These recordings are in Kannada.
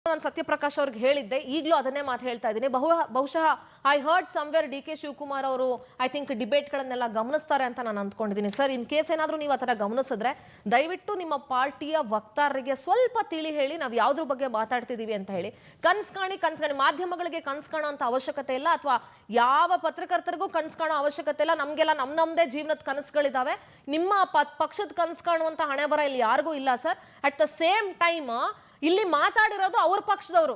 ನಾನು ಸತ್ಯಪ್ರಕಾಶ್ ಅವ್ರಿಗೆ ಹೇಳಿದ್ದೆ, ಈಗಲೂ ಅದನ್ನೇ ಮಾತು ಹೇಳ್ತಾ ಇದ್ದೀನಿ. ಬಹುಶಃ I heard somewhere D K Shivakumar ಅವರು ಐ ಥಿಂಕ್ ಡಿಬೇಟ್ಗಳನ್ನೆಲ್ಲ ಗಮನಿಸ್ತಾರೆ ಅಂತ ನಾನು ಅಂದ್ಕೊಂಡಿದ್ದೀನಿ. ಸರ್, ಇನ್ ಕೇಸ್ ಏನಾದರೂ ನೀವು ಆ ಥರ ಗಮನಿಸಿದ್ರೆ ದಯವಿಟ್ಟು ನಿಮ್ಮ ಪಾರ್ಟಿಯ ವಕ್ತಾರರಿಗೆ ಸ್ವಲ್ಪ ತಿಳಿ ಹೇಳಿ ನಾವು ಯಾವುದ್ರ ಬಗ್ಗೆ ಮಾತಾಡ್ತಿದ್ದೀವಿ ಅಂತ ಹೇಳಿ. ಕನ್ಸು ಕಾಣಿ ಮಾಧ್ಯಮಗಳಿಗೆ ಕನ್ಸು ಕಾಣೋ ಅಂತ ಅವಶ್ಯಕತೆ ಇಲ್ಲ, ಅಥವಾ ಯಾವ ಪತ್ರಕರ್ತರಿಗೂ ಕನ್ಸು ಕಾಣೋ ಅವಶ್ಯಕತೆ ಇಲ್ಲ. ನಮಗೆಲ್ಲ ನಮ್ಮದೇ ಜೀವನದ ಕನಸುಗಳಿದ್ದಾವೆ. ನಿಮ್ಮ ಪಕ್ಷದ ಕನ್ಸು ಕಾಣುವಂಥ ಹಣೆ ಬರ ಇಲ್ಲಿ ಯಾರಿಗೂ ಇಲ್ಲ sir. At the same time ಇಲ್ಲಿ ಮಾತಾಡಿರೋದು ಅವ್ರ ಪಕ್ಷದವರು,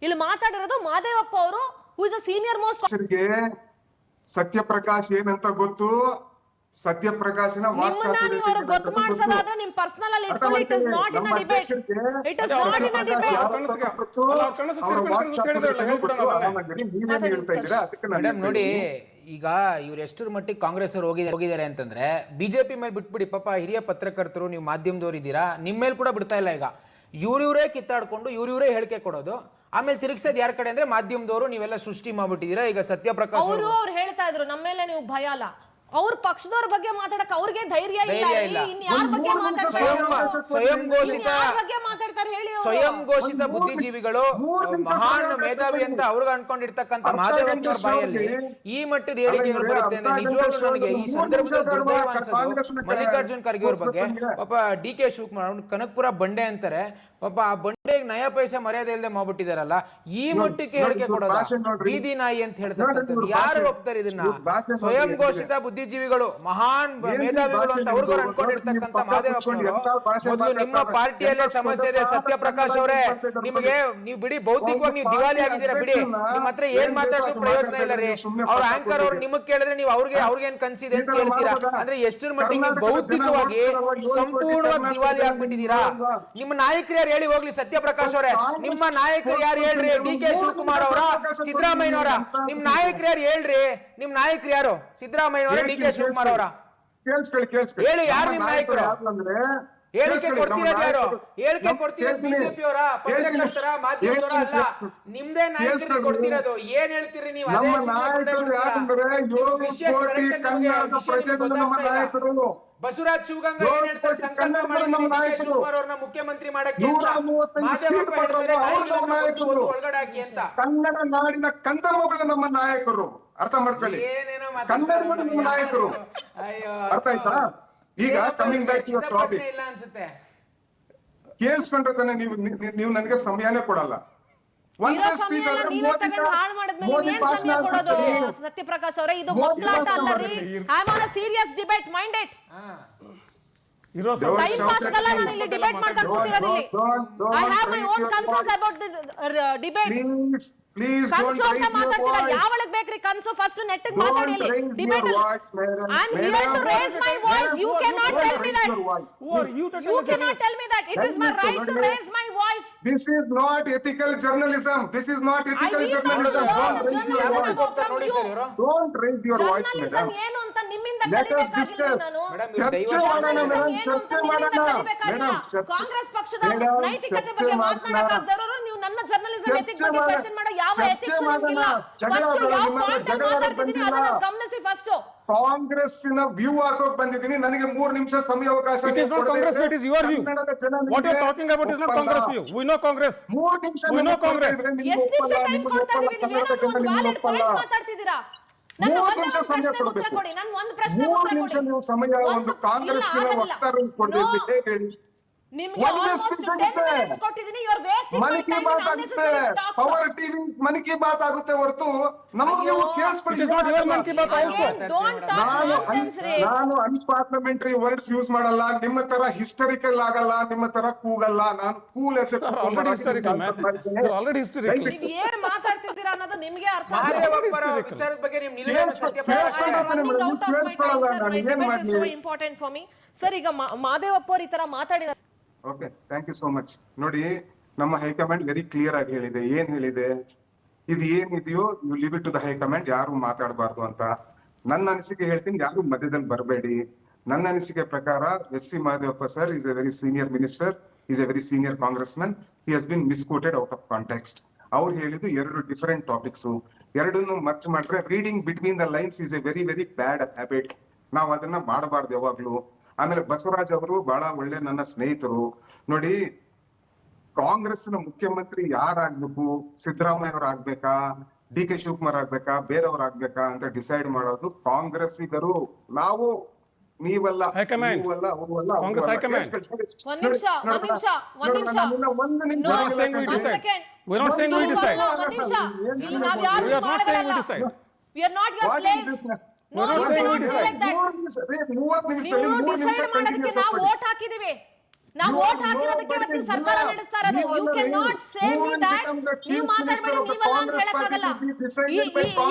ಇಲ್ಲಿ ಮಾತಾಡಿರೋದು ಮಾದೇವಪ್ಪ ಅವರು, who is a senior most. Satyaprakash ಏನಂತ ಗೊತ್ತು? ಸತ್ಯಪ್ರಕಾಶನ ಗೊತ್ತು ಮಾಡಿಸೋದಾದ್ರೆ ನಿಮ್ ಪರ್ಸನಲ್ ಅಲ್ಲಿ ಇಟ್ಕೊಳ್ಳಿ. It is not in a debate. It is not in a debate. Madam ನೋಡಿ, ಈಗ ಇವ್ರು ಎಷ್ಟರ ಮಟ್ಟಿಗೆ ಕಾಂಗ್ರೆಸ್ ಅವ್ರು ಹೋಗಿದ್ದಾರೆ ಅಂತಂದ್ರೆ ಬಿಜೆಪಿ ಮೇಲೆ ಬಿಟ್ಬಿಡಿ. ಪಾಪ ಹಿರಿಯ ಪತ್ರಕರ್ತರು, ನೀವು ಮಾಧ್ಯಮದವ್ರು ಇದ್ದೀರಾ, ನಿಮ್ಮ ಮೇಲೆ ಕೂಡ ಬಿಡ್ತಾ ಇಲ್ಲ. ಈಗ ಇವ್ರಿವ್ರೇ ಕಿತ್ತಾಡ್ಕೊಂಡು ಇವ್ರಿವ್ರೇ ಹೇಳಿಕೆ ಕೊಡೋದು, ಆಮೇಲೆ ತಿರುಗಿಸೋದು ಯಾರ ಕಡೆ ಅಂದ್ರೆ ಮಾಧ್ಯಮದವರು. ನೀವೆಲ್ಲ ಸೃಷ್ಟಿ ಮಾಡ್ಬಿಟ್ಟಿದ್ದೀರಾ. ಈಗ ಸತ್ಯಪ್ರಕಾಶ್ ಅವರು ಹೇಳ್ತಾ ಇದ್ರು ನಮ್ಮ ಮೇಲೆ ನೀವು ಭಯ ಅಲ್ಲ, ಅವ್ರ ಪಕ್ಷದವ್ರ ಬಗ್ಗೆ ಮಾತಾಡಕ್ ಅವ್ರಿಗೆ ಧೈರ್ಯ ಇಲ್ಲ. ಸ್ವಯಂ ಘೋಷಿತ ಬುದ್ಧಿಜೀವಿಗಳು, ಮಹಾನ್ ಮೇಧಾವಿ ಅಂತ ಅವ್ರಿಗೆ ಅನ್ಕೊಂಡಿರ್ತಕ್ಕಂಥ ಮಾದೇವಪ್ಪರ ಬಾಯಲ್ಲಿ ಈ ಮಟ್ಟದ ಹೇಳಿಕೆಗಳು ಬರುತ್ತೆ ಅಂದ್ರೆ ನಿಜವಾಗ್ಲೂ ನನಗೆ ಈ ಸಂದರ್ಭದಲ್ಲಿ ದುರ್ದೈವ ಅನ್ಸೋದು ಮಲ್ಲಿಕಾರ್ಜುನ್ ಖರ್ಗೆ ಅವ್ರ ಬಗ್ಗೆ. ಪಾಪ ಡಿ ಕೆ ಶಿವಕುಮಾರ್ ಅವ್ರು ಕನಕಪುರ ಬಂಡೆ ಅಂತಾರೆ, ಪಾಪ ಆ ಬಂಡೆಗೆ ನಯ ಪೈಸೆ ಮರ್ಯಾದೆ ಇಲ್ಲದೆ ಮಾಡ್ಬಿಟ್ಟಿದಾರಲ್ಲ. ಈ ಮಟ್ಟಕ್ಕೆ ಹೇಳಿಕೆ ಕೊಡೋದು ಬೀದಿ ನಾಯಿ ಅಂತ ಹೇಳ್ತಕ್ಕಂಥದ್ದು ಯಾರು ಹೋಗ್ತಾರೆ ಇದನ್ನ? ಸ್ವಯಂ ಘೋಷಿತ ಬುದ್ಧಿಜೀವಿಗಳು, ಮಹಾನ್ ಮೇಧಾವಿಗಳು ಅಂತ ಅವ್ರಿಗೂ ಅನ್ಕೊಂಡಿರ್ತಕ್ಕಂಥ ಮಾದೇವಪ್ಪನವರು. ಮೊದಲು ನಿಮ್ಮ ಪಾರ್ಟಿಯಲ್ಲೇ ಸಮಸ್ಯೆ ಇದೆ ಸತ್ಯಪ್ರಕಾಶ್ ಅವರೇ. ನಿಮಗೆ ನೀವು ಬಿಡಿ, ಭೌತಿಕವಾಗಿ ನೀವು ದಿವಾಲಿ ಆಗಿದ್ದೀರಾ ಬಿಡಿ. ನಿಮ್ಮ ಹತ್ರ ಏನ್ ಮಾತಾಡೋದು ಪ್ರಯೋಜನ ಇಲ್ಲ ರೀ. ಅವ್ರ ಆಂಕರ್ ಅವ್ರು ನಿಮಗ್ ಕೇಳಿದ್ರೆ ನೀವು ಅವ್ರಿಗೆ ಏನ್ ಕನ್ಸಿದೆ ಅಂತ ಕೇಳ್ತೀರಾ? ಅಂದ್ರೆ ಎಷ್ಟರ ಮಟ್ಟಿಗೆ ನೀವು ಭೌತಿಕವಾಗಿ ಸಂಪೂರ್ಣವಾಗಿ ದಿವಾಲಿ ಆಗ್ಬಿಟ್ಟಿದ್ದೀರಾ. ನಿಮ್ಮ ನಾಯಕರು ಯಾರು ಹೇಳಿ ಹೋಗ್ಲಿ ಸತ್ಯಪ್ರಕಾಶ್ ಅವರೇ? ನಿಮ್ಮ ನಾಯಕರು ಯಾರು ಹೇಳ್ರಿ? ಡಿ ಕೆ ಶಿವಕುಮಾರ್ ಅವರ, ಸಿದ್ದರಾಮಯ್ಯನವರ? ನಿಮ್ ನಾಯಕರು ಯಾರು ಹೇಳ್ರಿ? ನಿಮ್ ನಾಯಕರು ಯಾರು? ಸಿದ್ದರಾಮಯ್ಯನವರ, ಡಿ ಕೆ ಶಿವಕುಮಾರ್ ಅವರ? ಹೇಳಿ, ಯಾರು ನಿಮ್ ನಾಯಕರು? ಹೇಳಿಕೆ ಕೊಡ್ತಿರೋದು ಯಾರು? ಹೇಳಿಕೆ ಕೊಡ್ತಿರೋದು ಬಿಜೆಪಿ ಅವರ, ಪತ್ರಕರ್ತರ, ಮಾಧ್ಯಮದವರ ಅಲ್ಲ. ನಿಮ್ದೇ ನಾಯಕರಿಗೆ ಕೊಡ್ತಿರೋದು. ಏನ್ ಹೇಳ್ತೀರಿ ನೀವು? ಬಸವರಾಜ್ ಶಿವಗಂಗಾ ಏನ್ ಹೇಳ್ತಾರೆ? ಸಂಕಲ್ಪ ಮಾಡಿದ್ರೆ ಶಿವಕುಮಾರ್ ಅವ್ರನ್ನ ಮುಖ್ಯಮಂತ್ರಿ ಮಾಡಕ್ಕೆ ಒಳಗಡೆ ಹಾಕಿ ಅಂತ. ಕನ್ನಡ ನಾಡಿನ ಕಂದಮಗಳು ನಮ್ಮ ನಾಯಕರು, ಅರ್ಥ ಮಾಡ್ಕೊಳ್ಳಿ. ಏನೇನೋ ಕನ್ನಡ ನಮ್ಮ ನಾಯಕರು, ಅರ್ಥ ಆಯ್ತಾ? ಈಗ coming back to your topic, ಇಲ್ಲ ಅನ್ಸುತ್ತೆ ಕೇಳಿಸ್ಕೊಂಡ್ರೆ ತಾನೆ ನೀವು ನನಗೆ ಸಮಯನೇ ಕೊಡಲ್ಲ. ಸತ್ಯಪ್ರಕಾಶ್ ಅವರೇ, ಇದು ಮೊದಲಾಟ ಅಲ್ಲ ರೀ. I am on a serious debate, mind it. Time pass ಅಲ್ಲ, ನಾನು ಇಲ್ಲಿ ಡಿಬೇಟ್ ಮಾಡ್ತಾ ಕೂತಿರೋದು. I have my own concerns about this debate. ಕನ್ಸು ಅಂತ ಮಾತಾಡ್ತೀರಾ? ಯಾವಳಿಗೆ ಬೇಕ್ರಿ ಕನ್ಸು? ಫಸ್ಟ್ ನೆಟ್ಟಿಗೆ ಮಾತಾಡಿ. Debate I am here to raise my voice. You can not tell me that. You cannot tell me that. It is my right to raise my voice. This is not ethical journalism. This is not ethical journalism. Don't raise your voice, madam. ಏನು ಅಂತ ನಿಮ್ಮಿಂದ ಕಲಿಬೇಕಾಗಿಲ್ಲ ನಾನು. ಚರ್ಚೆ ಮಾಡೋಣ ಮೇಡಮ್. ಕಾಂಗ್ರೆಸ್ ಪಕ್ಷದ ನೈತಿಕತೆ ಬಗ್ಗೆ ಮಾತನಾಡಕ್ಕಾಗದವರು ನೀವು ನನ್ನ ಜರ್ನಲಿಸಂ ಎಥಿಕ್ಸ್ ಬಗ್ಗೆ ಕ್ವೆಶ್ಚನ್ ಮಾಡೋ ಯಾವ ಎಥಿಕ್ಸ್ ಇಲ್ಲ. ಫಸ್ಟ್ ಯಾವ ಪಾಯಿಂಟ್ ಮಾತಾಡ್ತಿದ್ದೀನಿ ಅದನ್ನ ಗಮನಿಸಿ. ಫಸ್ಟ್ ಕಾಂಗ್ರೆಸ್ಸಿನ ವ್ಯೂ ಹಾಕೋಕ್ ಬಂದಿದ್ದೀನಿ. ನನಗೆ 3 ನಿಮಿಷ ಸಮಯ ಅವಕಾಶ. It is not Congress, it is your view. What you are talking about is not Congress view. We know Congress. 3 ನಿಮಿಷ We know Congress. ಎಷ್ಟು ನಿಮಿಷ ಟೈಮ್ ಕೊಡ್ತಾ ಇದೀವಿ? ನೀವು ಏನಾದರೂ ಒಂದು ವ್ಯಾಲಿಡ್ ಪಾಯಿಂಟ್ ಮಾತಾಡ್ತಿದ್ದೀರಾ? ನನ್ನ ಒಂದು ಪ್ರಶ್ನೆ ಉತ್ತರ ಕೊಡಿ. ನಾನು ಒಂದು ಪ್ರಶ್ನೆ ಉತ್ತರ ಕೊಡಿ. 3 ನಿಮಿಷ ನೀವು ಸಮಯ ಒಂದು ಕಾಂಗ್ರೆಸ್ಸಿನ ವಕ್ತಾರರಿಗೆ ಕೊಡ್ಬೇಕು. ಹೇಳಿ. ನಿಮಗೆ ಆಲ್ಮೋಸ್ಟ್ 10 minutes ಕೊಟ್ಟಿದ್ದೀನಿ. You are wasting my time in unnecessary talks. Power TV Mann Ki Baat ಆಗುತ್ತೆ ಹೊರತು ನಮಗೆ ನೀವು ಕೇಳಿಸ್ಕೊಳ್ಳಿ. It is not your Mann Ki Baat also. Don't talk nonsense ರೀ. ನಾನು ಅನ್ಪಾರ್ಲಿಮೆಂಟರಿ ವರ್ಡ್ಸ್ ಯೂಸ್ ಮಾಡಲ್ಲ. ನಿಮ್ಮ ತರ ಹಿಸ್ಟರಿಕಲ್ ಆಗಲ್ಲ, ನಿಮ್ಮ ತರ ಕೂಗಲ್ಲ. ನಾನು cool as Already historical man. You are already historical. ನೀವು ಏನು ಮಾತಾಡ್ತಿದ್ದೀರಾ ಅನ್ನೋದು ನಿಮಗೆ ಅರ್ಥ ಆಗುತ್ತೆ. ಮಾದೇವಪ್ಪರ ವಿಚಾರದ ಬಗ್ಗೆ ನೀವು ನಿಲ್ಲಲ್ಲ ಸತ್ಯಪ್ರಕಾಶ್ ಅವರೇ. Important for me sir. ಈಗ ಮಾದೇವಪ್ಪ ಅವರು ಈ ತರ ಮಾತಾಡಿದ. Okay, thank you so much. ನೋಡಿ, ನಮ್ಮ ಹೈಕಮಾಂಡ್ ವೆರಿ ಕ್ಲಿಯರ್ ಆಗಿ ಹೇಳಿದೆ. ಏನ್ ಹೇಳಿದೆ? ಇದು ಏನಿದೆಯೋ you leave it to the high command. ಯಾರು ಮಾತಾಡಬಾರ್ದು ಅಂತ. ನನ್ನ ಅನಿಸಿಕೆ ಹೇಳ್ತೀನಿ, ಯಾರು ಮಧ್ಯದಲ್ಲಿ ಬರಬೇಡಿ. ನನ್ನ ಅನಿಸಿಕೆ ಪ್ರಕಾರ S C Mahadevappa sir is a very senior minister, is a very senior Congress man. He has been misquoted out of context. ಅವ್ರು ಹೇಳಿದ್ದು 2 ಡಿಫರೆಂಟ್ ಟಾಪಿಕ್ಸ್. ಎರಡನ್ನು ಮರ್ಚ್ ಮಾಡಿದ್ರೆ reading between the lines is a very very bad habit. ನಾವು ಅದನ್ನ ಮಾಡಬಾರ್ದು ಯಾವಾಗ್ಲೂ. ಆಮೇಲೆ ಬಸವರಾಜ್ ಅವರು ಬಹಳ ಒಳ್ಳೆ ನನ್ನ ಸ್ನೇಹಿತರು. ನೋಡಿ, ಕಾಂಗ್ರೆಸ್ನ ಮುಖ್ಯಮಂತ್ರಿ ಯಾರಾಗ್ಬೇಕು, ಸಿದ್ದರಾಮಯ್ಯ ಅವ್ರು ಆಗ್ಬೇಕಾ, ಡಿ ಕೆ ಶಿವಕುಮಾರ್ ಆಗ್ಬೇಕಾ, ಬೇರೆಯವ್ರು ಆಗ್ಬೇಕಾ ಅಂತ ಡಿಸೈಡ್ ಮಾಡೋದು ಕಾಂಗ್ರೆಸ್ಸಿಗರು. ನಾವು ನೀವಲ್ಲ, ಹೈಕಮಾಂಡ್. ನೀವಲ್ಲ, ಅವರಲ್ಲ, ಕಾಂಗ್ರೆಸ್ ಹೈಕಮಾಂಡ್. ಒಂದ್ ನಿಮಿಷ. We are not saying we decide. We are not saying we decide. We are not saying we decide. We are not your slaves. No, you cannot say like that. ನೀವು ಡಿಸೈಡ್ ಮಾಡೋದಕ್ಕೆ ನಾವು ವೋಟ್ ಹಾಕಿದೀವಿ. ನಾವು ವೋಟ್ ಹಾಕಿರೋದಕ್ಕೆ ಇವತ್ತು ನೀವು ಸರ್ಕಾರ ನಡೆಸ್ತಾ ಇರೋದು. You can not say me that ನೀವು ಮಾತಾಡಬೇಡಿ, ನೀವಲ್ಲ ಅಂತ ಹೇಳಕ್ಕಾಗಲ್ಲ.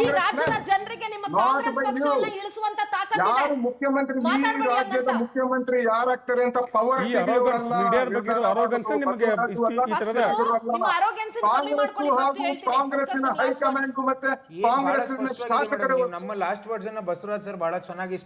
ಈ ರಾಜ್ಯದ ಜನರಿಗೆ ನಿಮ್ಮ ಕಾಂಗ್ರೆಸ್ ಪಕ್ಷವನ್ನ ಇಳಿಸುವಂತ ತಾಕತ್ತಿದೆ. ಯಾರು ಮುಖ್ಯಮಂತ್ರಿ, ಈ ರಾಜ್ಯದ ಮುಖ್ಯಮಂತ್ರಿ ಯಾರಾಗ್ತಾರೆ ಅಂತ ಪವರ್ ಈ arrogance, media ಬಗ್ಗೆ ಇರೋ arrogance ನಿಮಗೆ ಈ ತರದ ನಿಮ್ಮ arrogance ಕಮ್ಮಿ ಮಾಡ್ಕೊಳ್ಳಿ ಫಸ್ಟ್ ಹೇಳ್ತೀನಿ. ಕಾಂಗ್ರೆಸ್ಸಿನ ಹೈಕಮಾಂಡ್ ಮತ್ತೆ ಕಾಂಗ್ರೆಸ್ಸಿನ ಶಾಸಕರು ನಮ್ಮ ಲಾಸ್ಟ್ ವರ್ಡ್ಸ್ ಅನ್ನ ಬಸವರಾಜ್ ಸರ್ ಬಹಳ ಚೆನ್ನಾಗಿ